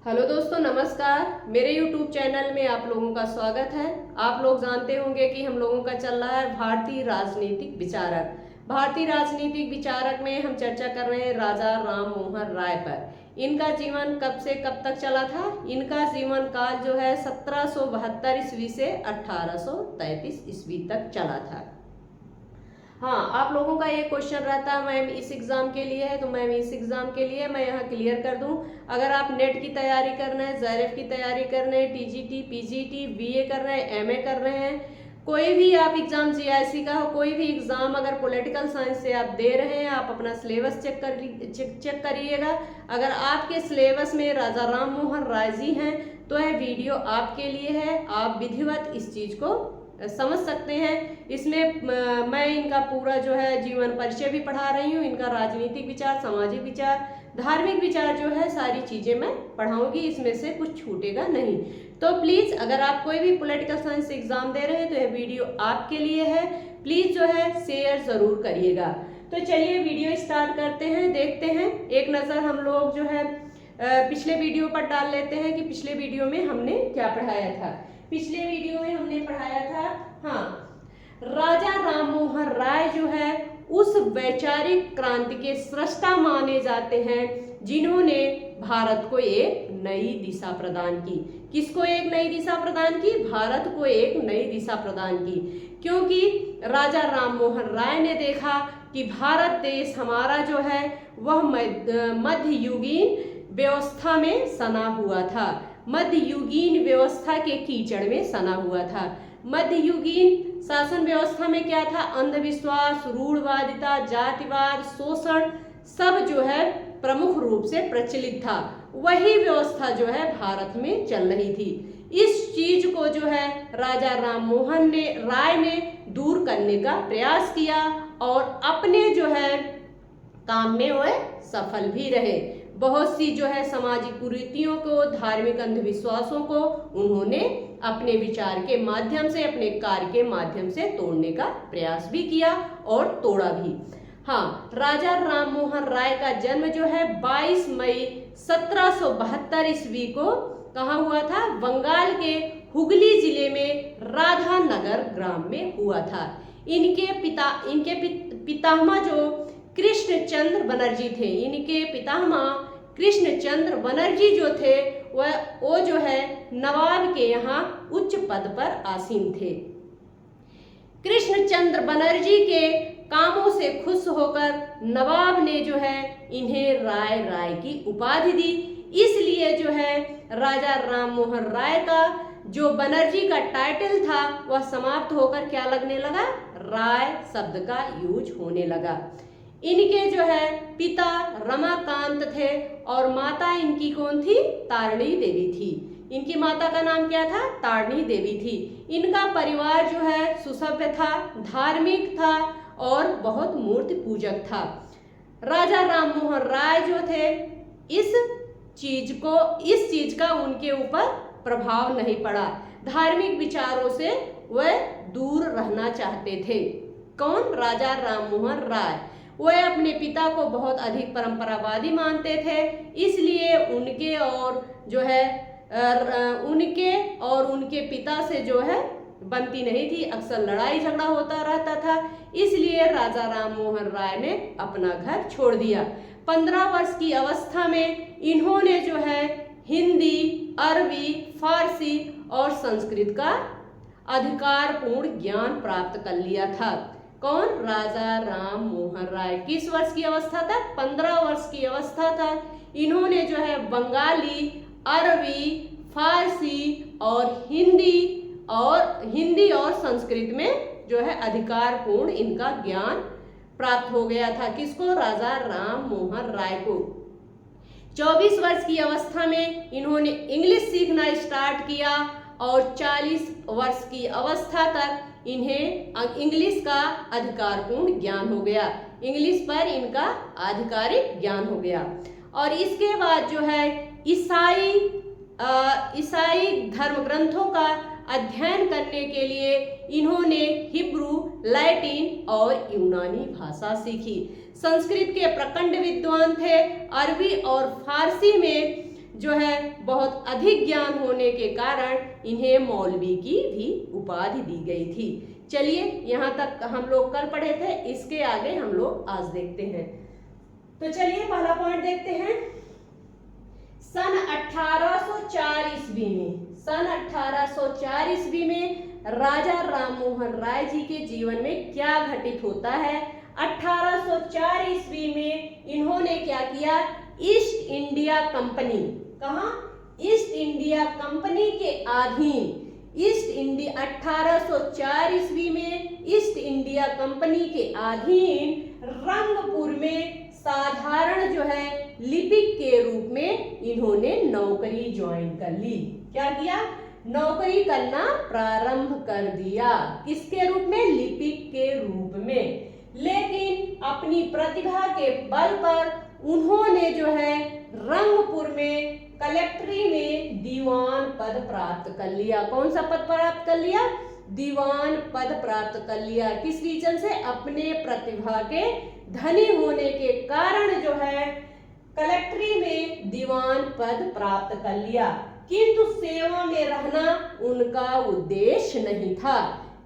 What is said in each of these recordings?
Hello दोस्तों, नमस्कार। मेरे YouTube चैनल में आप लोगों का स्वागत है। आप लोग जानते होंगे कि हम लोगों का चल रहा है भारतीय राजनीतिक विचारक। भारतीय राजनीतिक विचारक में हम चर्चा कर रहे हैं राजा राम मोहन राय पर। इनका जीवन कब से कब तक चला था? इनका जीवन काल जो है 1772 ईस्वी से 1833 ईस्वी तक चला था। हाँ, आप लोगों का ये क्वेश्चन रहता है मैम इस एग्जाम के लिए है, तो मैम इस एग्जाम के लिए मैं यहाँ क्लियर कर दूं। अगर आप नेट की तैयारी कर रहे हैं, जेआरएफ की तैयारी कर रहे हैं, टीजीटी, पीजीटी, बीए कर रहे हैं, एमए कर रहे हैं, कोई भी आप एग्जाम जीआईसी का हो, कोई भी एग्जाम अगर पॉलिटिकल साइंस से आप दे रहे हैं, आप अपना सिलेबस चेक करिएगा। अगर आपके सिलेबस में राजा राम मोहन राय जी हैं तो यह वीडियो आपके लिए है। आप विधिवत इस चीज को समझ सकते हैं। इसमें मैं इनका पूरा जो है जीवन परिचय भी पढ़ा रही हूँ। इनका राजनीतिक विचार, सामाजिक विचार, धार्मिक विचार जो है सारी चीजें मैं पढ़ाऊंगी। इसमें से कुछ छूटेगा नहीं। तो प्लीज अगर आप कोई भी पॉलिटिकल साइंस एग्जाम दे रहे हैं तो यह वीडियो आपके लिए है। प्लीज जो है शेयर जरूर करिएगा। तो चलिए वीडियो स्टार्ट करते हैं, देखते हैं। एक नजर हम लोग जो है पिछले वीडियो पर डाल लेते हैं कि पिछले वीडियो में हमने क्या पढ़ाया था। पिछले वीडियो में हमने पढ़ाया था, हाँ, राजा राम मोहन राय जो है उस वैचारिक क्रांति के सृष्टा माने जाते हैं जिन्होंने भारत को एक नई दिशा प्रदान की। किसको एक नई दिशा प्रदान की? भारत को एक नई दिशा प्रदान की। क्योंकि राजा राम मोहन राय ने देखा कि भारत देश हमारा जो है वह मध्ययुगीन व्यवस्था में सना हुआ था। मध्ययुगीन व्यवस्था के कीचड़ में सना हुआ था। मध्ययुगीन शासन व्यवस्था में क्या था? अंधविश्वास, रूढ़वादिता, जातिवाद, शोषण सब जो है प्रमुख रूप से प्रचलित था। वही व्यवस्था जो है भारत में चल रही थी। इस चीज को जो है राजा राम मोहन राय ने दूर करने का प्रयास किया और अपने जो है काम में वह सफल भी रहे। बहुत सी जो है सामाजिक कुरीतियों को, धार्मिक अंधविश्वासों को उन्होंने अपने विचार के माध्यम से, अपने कार्य के माध्यम से तोड़ने का प्रयास भी किया और तोड़ा भी। हाँ, राजा राम मोहन राय का जन्म जो है 22 मई 1772 ईस्वी को कहाँ हुआ था? बंगाल के हुगली जिले में राधानगर ग्राम में हुआ था। इनके पितामह जो कृष्णचंद्र बनर्जी थे, इनके पितामह कृष्णचंद्र बनर्जी जो थे वो जो है नवाब के यहाँ उच्च पद पर आसीन थे। कृष्णचंद्र बनर्जी के कामों से खुश होकर नवाब ने जो है इन्हें राय की उपाधि दी। इसलिए जो है राजा राम मोहन राय का जो बनर्जी का टाइटल था वह समाप्त होकर क्या लगने लगा? राय शब्द का यूज होने लगा। इनके जो है पिता रमाकांत थे और माता इनकी कौन थी? तारणी देवी थी। इनकी माता का नाम क्या था? तारणी देवी थी। इनका परिवार जो है सुसभ्य था, धार्मिक था और बहुत मूर्ति पूजक था। राजा राम मोहन राय जो थे इस चीज का उनके ऊपर प्रभाव नहीं पड़ा। धार्मिक विचारों से वह दूर रहना चाहते थे। कौन? राजा राम मोहन राय। वह अपने पिता को बहुत अधिक परंपरावादी मानते थे। इसलिए उनके और उनके पिता से जो है बनती नहीं थी, अक्सर लड़ाई झगड़ा होता रहता था। इसलिए राजा राम मोहन राय ने अपना घर छोड़ दिया। 15 वर्ष की अवस्था में इन्होंने जो है हिंदी, अरबी, फारसी और संस्कृत का अधिकारपूर्ण ज्ञान प्राप्त कर लिया था। कौन? राजा राम मोहन राय। किस वर्ष की अवस्था तक? 15 वर्ष की अवस्था तक इन्होंने जो है बंगाली, अरबी, फारसी और हिंदी और संस्कृत में जो है अधिकारपूर्ण इनका ज्ञान प्राप्त हो गया था। किसको? राजा राम मोहन राय को। 24 वर्ष की अवस्था में इन्होंने इंग्लिश सीखना स्टार्ट किया और 40 वर्ष की अवस्था तक इन्हें इंग्लिश का अधिकारपूर्ण ज्ञान हो गया। इंग्लिश पर इनका आधिकारिक ज्ञान हो गया। और इसके बाद जो है ईसाई धर्म ग्रंथों का अध्ययन करने के लिए इन्होंने हिब्रू, लैटिन और यूनानी भाषा सीखी। संस्कृत के प्रखंड विद्वान थे। अरबी और फारसी में जो है बहुत अधिक ज्ञान होने के कारण इन्हें मौलवी की भी उपाधि दी गई थी। चलिए यहाँ तक हम लोग कल पढ़े थे, इसके आगे हम लोग आज देखते हैं। तो चलिए पहला पॉइंट देखते हैं। सन 1804 ईस्वी में, सन 1804 ईस्वी में राजा राममोहन राय जी के जीवन में क्या घटित होता है। 1804 ईस्वी में इन्होंने क्या किया, ईस्ट इंडिया कंपनी, कहाँ, ईस्ट इंडिया कंपनी के अधीन, ईस्ट इंडिया 1804 ईस्वी में ईस्ट इंडिया कंपनी के अधीन रंगपुर में साधारण जो है लिपिक के रूप में इन्होंने नौकरी ज्वाइन कर ली। क्या किया, नौकरी करना प्रारंभ कर दिया। किसके रूप में, लिपिक के रूप में। लेकिन अपनी प्रतिभा के बल पर उन्होंने जो है रंगपुर में कलेक्ट्री में दीवान पद प्राप्त कर लिया। कौन सा पद प्राप्त कर लिया, दीवान पद प्राप्त कर लिया। किस रीजन से, अपने प्रतिभा के धनी होने के कारण जो है कलेक्ट्री में दीवान पद प्राप्त कर लिया। किंतु सेवा में रहना उनका उद्देश्य नहीं था।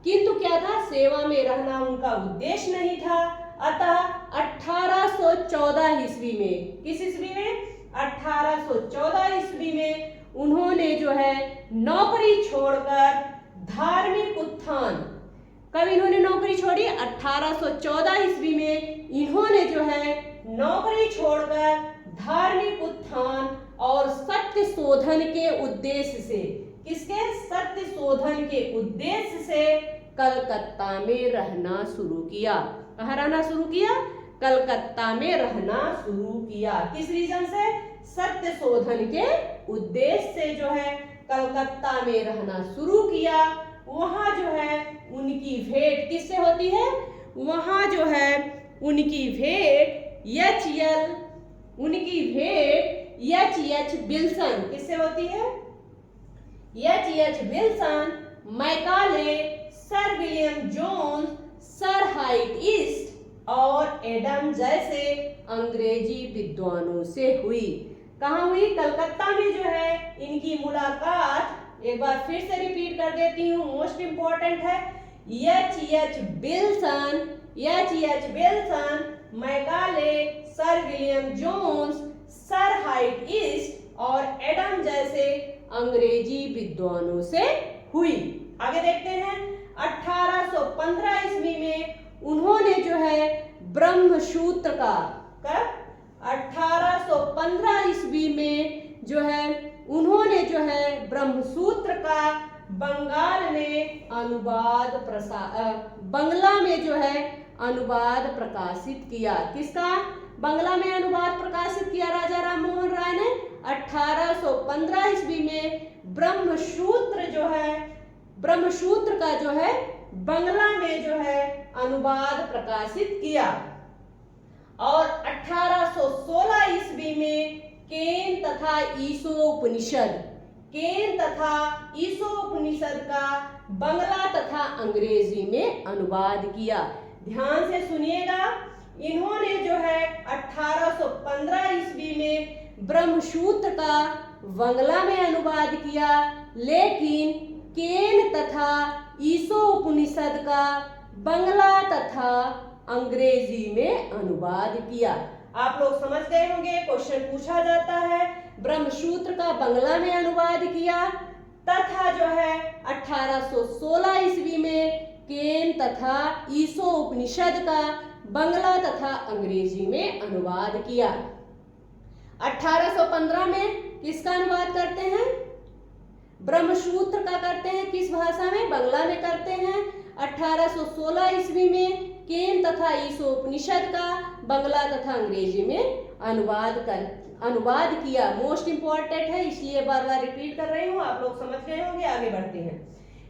किंतु क्या था, सेवा में रहना उनका उद्देश्य नहीं था। अतः 1814 ईस्वी में, किस ईस्वी में, 1814 ईस्वी में उन्होंने जो है नौकरी छोड़कर धार्मिक उत्थान, कब इन्होंने नौकरी छोड़ी, 1814 ईस्वी में इन्होंने जो है नौकरी छोड़कर धार्मिक उत्थान और सत्य शोधन के उद्देश्य से, किसके, सत्य शोधन के उद्देश्य से कलकत्ता में रहना शुरू किया। कहाँ रहना शुरू किया, कलकत्ता में रहना शुरू किया। किस रीजन से, सत्य शोधन के उद्देश्य से जो है कलकत्ता में रहना शुरू किया। वहां जो है उनकी भेंट किससे होती है, वहां जो है उनकी भेंट एच विल्सन किससे होती है, H Wilson, Macaulay, sir William Jones, sir Hyde East और एडम जैसे अंग्रेजी विद्वानों से हुई। कहाँ हुई, कलकत्ता में जो है इनकी मुलाकात, एक बार फिर से रिपीट कर देती हूँ, मोस्ट इंपॉर्टेंट है, H Wilson, Macaulay, sir William Jones, sir Hyde East और एडम जैसे अंग्रेजी विद्वानों से हुई। आगे देखते हैं। 1815 ईस्वी में उन्होंने जो है ब्रह्मसूत्र का, कब, 1815 ईस्वी में जो है उन्होंने जो है ब्रह्मसूत्र का बंगाल में अनुवाद बंगला में जो है अनुवाद प्रकाशित किया। किसका, बंगला में अनुवाद प्रकाशित किया राजा राममोहन राय ने 1815 ईस्वी में ब्रह्मसूत्र का जो है बंगला में जो है अनुवाद प्रकाशित किया। और 1816 ईस्वी में केन तथा ईसो उपनिषद का बंगला तथा अंग्रेजी में अनुवाद किया। ध्यान से सुनिएगा, इन्होंने जो है 1815 ईस्वी में ब्रह्मसूत्र का बंगला में अनुवाद किया, लेकिन केन तथा ईसो उपनिषद का बंगला तथा अंग्रेजी में अनुवाद किया। आप लोग समझ गए होंगे, क्वेश्चन पूछा जाता है, ब्रह्मसूत्र का बंगला में अनुवाद किया तथा जो है 1816 ईस्वी में केन तथा ईसो उपनिषद का बंगला तथा अंग्रेजी में अनुवाद किया। 1815 में किसका अनुवाद करते हैं, ब्रह्मसूत्र का करते हैं, किस भाषा में, बंगला में करते हैं। 1816 ईस्वी में केन तथा ईसो उपनिषद का बंगला तथा अंग्रेजी में अनुवाद किया। मोस्ट इंपॉर्टेंट है, इसलिए बार बार रिपीट कर रही हूँ, आप लोग समझ गए होंगे। आगे बढ़ते हैं।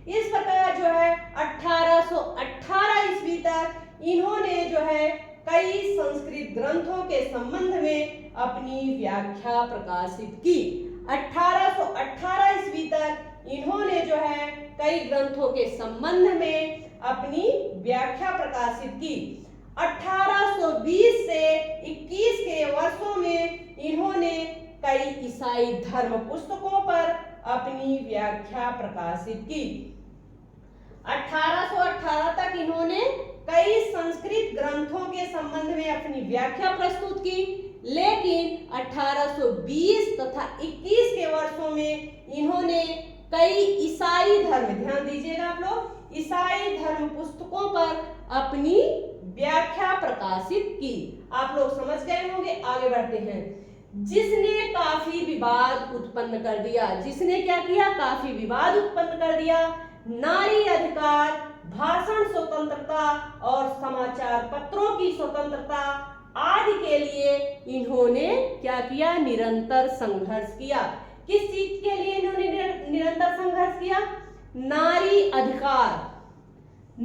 इस प्रकार जो है 1818 ईस्वी तक इन्होंने जो है कई संस्कृत ग्रंथों के संबंध में अपनी व्याख्या प्रकाशित की। 1818 ईस्वी तक इन्होंने जो है कई ग्रंथों के संबंध में अपनी व्याख्या प्रकाशित की। 1820 से 21 के वर्षों में इन्होंने कई कई ईसाई धर्म पुस्तकों पर अपनी व्याख्या प्रकाशित की। 1818 तक इन्होंने कई संस्कृत ग्रंथों के संबंध में अपनी व्याख्या प्रस्तुत की, लेकिन 1820 तथा 21 के वर्षों में इन्होंने कई ईसाई धर्म, ध्यान दीजिएगा आप लोग, ईसाई धर्म पुस्तकों पर अपनी व्याख्या प्रकाशित की। आप लोग समझ गए होंगे, आगे बढ़ते हैं। जिसने काफी विवाद उत्पन्न कर दिया, जिसने क्या किया, काफी विवाद उत्पन्न कर दिया, नारी अधिकार, भाषण स्वतंत्रता और समाचार पत्रों की स्वतंत्रता आदि के लिए इन्होंने क्या किया, निरंतर संघर्ष किया। किस चीज के लिए इन्होंने निरंतर संघर्ष किया? नारी अधिकार,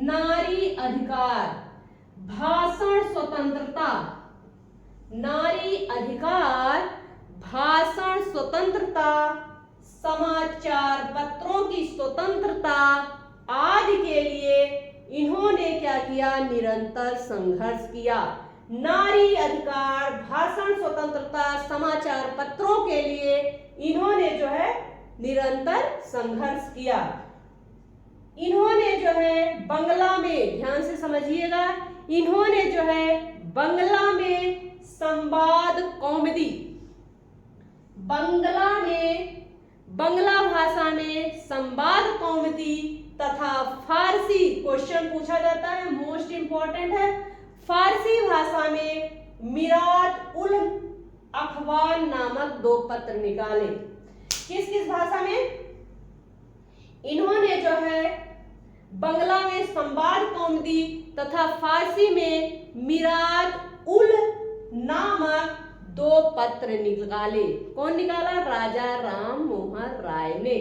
नारी अधिकार, भाषण स्वतंत्रता, नारी अधिकार, भाषण स्वतंत्रता, समाचार पत्रों की स्वतंत्रता आदि के लिए इन्होंने क्या किया, निरंतर संघर्ष किया। नारी अधिकार, भाषण स्वतंत्रता, समाचार पत्रों के लिए इन्होंने जो है निरंतर संघर्ष किया। इन्होंने जो है बंगला में, ध्यान से समझिएगा, इन्होंने जो है बंगला में संवाद कौमुदी, बंगला में, बंगला भाषा में संवाद कौमुदी तथा फारसी, क्वेश्चन पूछा जाता है, मोस्ट इंपॉर्टेंट है, फारसी भाषा में मिरात उल अखबार नामक 2 पत्र निकाले। किस किस भाषा में? इन्होंने जो है बंगला में संवाद कौमुदी तथा फारसी में मिरात उल नामक 2 पत्र निकाले। कौन निकाला? राजा राम मोहन राय ने।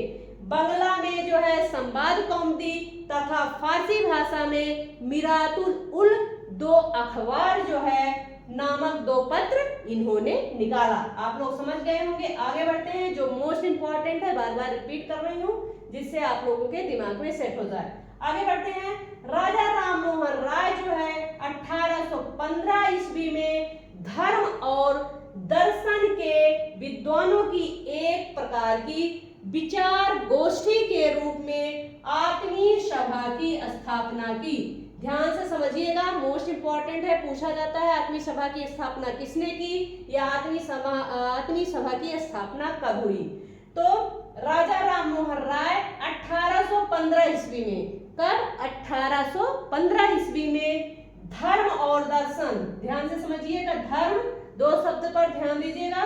बंगला में जो है संवाद कौमुदी तथा फारसी भाषा में मिरातुल उल 2 अखबार जो है नामक 2 पत्र इन्होंने निकाला। आप लोग समझ गए होंगे, आगे बढ़ते हैं। जो मोस्ट इंपॉर्टेंट है, बार बार रिपीट कर रही हूँ जिससे आप लोगों के दिमाग में सेट हो जाए। आगे बढ़ते हैं। राजा राम मोहन राय जो है 1815 ईस्वी में धर्म और दर्शन के विद्वानों की एक प्रकार की विचार गोष्ठी के रूप में आत्मीय सभा की स्थापना की। ध्यान से समझिएगा, मोस्ट इंपॉर्टेंट है, पूछा जाता है आत्मीय सभा की स्थापना किसने की या आत्मीय सभा की स्थापना कब हुई। तो राजा राम मोहन राय 1815 ईस्वी में, कब? 1815 ईस्वी में धर्म और दर्शन, ध्यान से समझिएगा, धर्म 2 शब्द पर ध्यान दीजिएगा,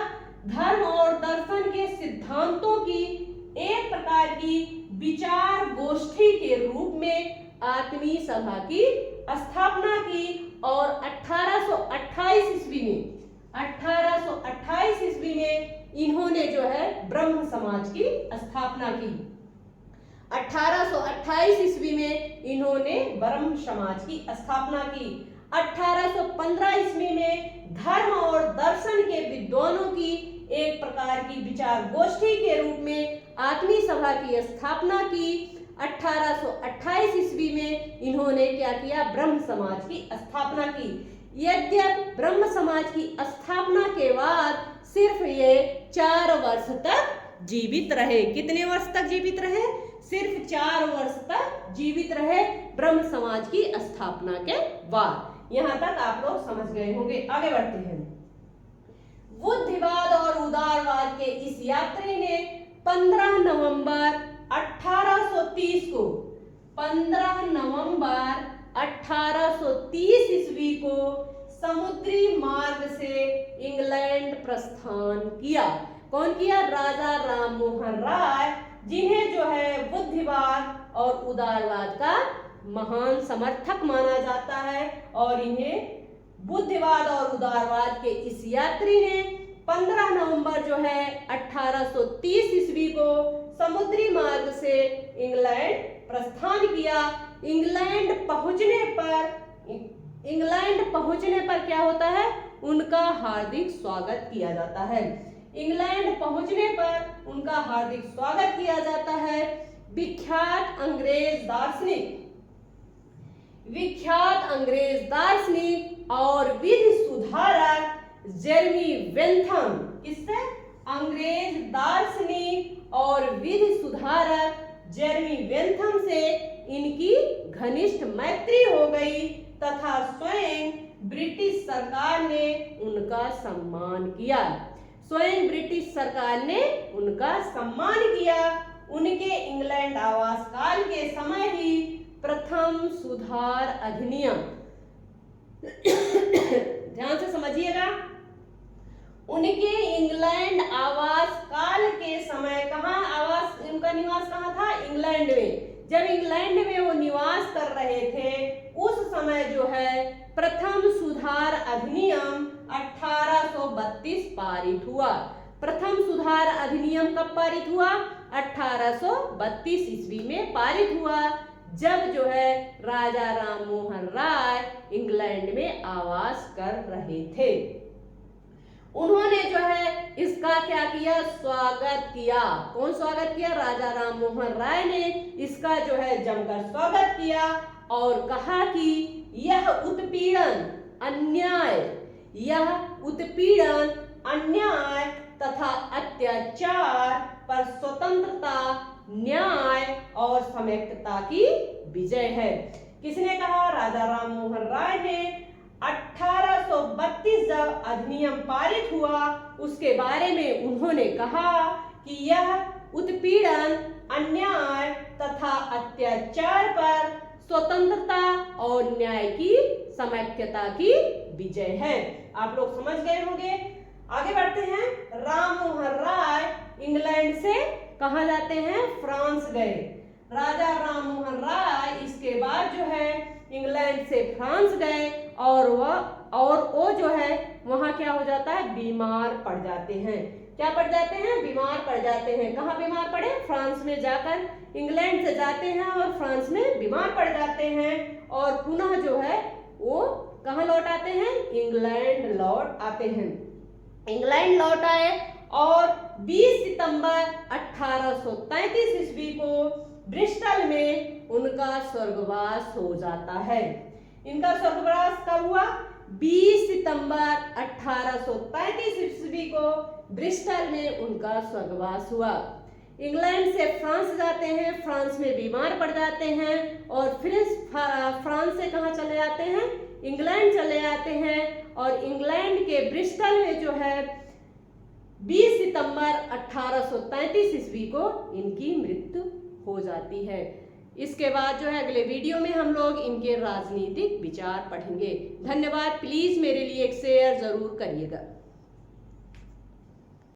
धर्म और दर्शन के सिद्धांतों की एक प्रकार की विचार गोष्ठी के रूप में आत्मीय सभा की स्थापना की और 1828 ईस्वी में, 1828 ईस्वी में इन्होंने जो है ब्रह्म समाज की स्थापना की। 1828 ईस्वी में इन्होंने ब्रह्म समाज की स्थापना की। 1815 ईस्वी में धर्म और दर्शन के विद्वानों की एक प्रकार की विचार गोष्ठी के रूप में आत्मीय सभा की स्थापना की। 1828 ईस्वी में इन्होंने क्या किया? ब्रह्म समाज की स्थापना की। यद्यपि ब्रह्म समाज की स्थापना के बाद सिर्फ ये 4 वर्ष तक जीवित रहे। कितने वर्ष तक जीवित रहे? सिर्फ 4 वर्ष तक जीवित रहे ब्रह्म समाज की स्थापना के बाद। यहां तक आप लोग समझ गए होंगे। आगे बढ़ते हैं। बुद्धिवाद और उदारवाद के इस यात्री ने 15 नवंबर 1830 को, 15 नवंबर 1830 ईस्वी को समुद्री मार्ग से इंग्लैंड प्रस्थान किया। कौन किया? राजा राम मोहन राय, जिन्हें जो है बुद्धिवाद और उदारवाद का महान समर्थक माना जाता है। और इन्हें बुद्धिवाद और उदारवाद के इस यात्री ने 15 नवंबर जो है 1830 ईस्वी को समुद्री मार्ग से इंग्लैंड प्रस्थान किया। इंग्लैंड पहुंचने पर क्या होता है? उनका हार्दिक स्वागत किया जाता है। इंग्लैंड पहुंचने पर उनका हार्दिक स्वागत किया जाता है। विख्यात अंग्रेज दार्शनिक और विधि सुधारक जेरेमी बेंथम, किससे? अंग्रेज दार्शनिक और विधि सुधारक जेरेमी बेंथम से इनकी घनिष्ठ मैत्री हो गई तथा स्वयं ब्रिटिश सरकार ने उनका सम्मान किया। स्वयं ब्रिटिश सरकार ने उनका सम्मान किया। उनके इंग्लैंड आवास काल के समय ही प्रथम सुधार अधिनियम ध्यान से समझिएगा, उनके इंग्लैंड आवास काल के समय कहाँ आवास, उनका निवास कहाँ था? इंग्लैंड में। जब इंग्लैंड में वो निवास कर रहे थे उस समय जो है प्रथम सुधार अधिनियम 1832 पारित हुआ। प्रथम सुधार अधिनियम कब पारित हुआ? 1832 ईस्वी में पारित हुआ, जब जो है राजा राम मोहन राय इंग्लैंड में आवास कर रहे थे। उन्होंने जो है इसका क्या किया? स्वागत किया। कौन स्वागत किया? राजा राम मोहन राय ने इसका जो है जमकर स्वागत किया और कहा कि यह उत्पीड़न अन्याय तथा अत्याचार पर स्वतंत्रता, न्याय और समेकता की विजय है। किसने कहा? राजा राम मोहन राय ने 1832 जब अधिनियम पारित हुआ उसके बारे में उन्होंने कहा कि यह उत्पीड़न, अन्याय तथा अत्याचार पर स्वतंत्रता और न्याय की समैक्यता की विजय है। आप लोग समझ गए होंगे। आगे बढ़ते हैं। राम मोहन राय इंग्लैंड से कहाँ जाते हैं? फ्रांस गए। राजा राम मोहन राय इसके बाद जो है इंग्लैंड से फ्रांस गए और वो जो है वहाँ क्या हो जाता है? बीमार पड़ जाते हैं। क्या पड़ जाते हैं? बीमार पड़ जाते हैं। कहाँ बीमार पड़े? फ्रांस में जाकर, इंग्लैंड से जाते हैं और फ्रांस में बीमार पड़ जाते हैं और पुनः जो है वो कहाँ लौट आते हैं? इंग्लैंड लौट आते हैं। इंग्लैंड लौट आए और 20 सितंबर 1833 ईस्वी को ब्रिस्टल में उनका स्वर्गवास हो जाता है। इनका स्वर्गवास कब हुआ? 20 सितंबर 1833 ईस्वी को ब्रिस्टल में उनका स्वर्गवास हुआ। इंग्लैंड से फ्रांस जाते हैं, फ्रांस में बीमार पड़ जाते हैं और फिर फ्रांस से कहाँ चले जाते हैं? इंग्लैंड चले जाते हैं और इंग्लैंड के ब्रिस्टल में जो है 20 सितंबर 1833 ईस्वी को इनकी मृत्यु हो जाती है। इसके बाद जो है अगले वीडियो में हम लोग इनके राजनीतिक विचार पढ़ेंगे। धन्यवाद। प्लीज मेरे लिए एक शेयर जरूर करिएगा।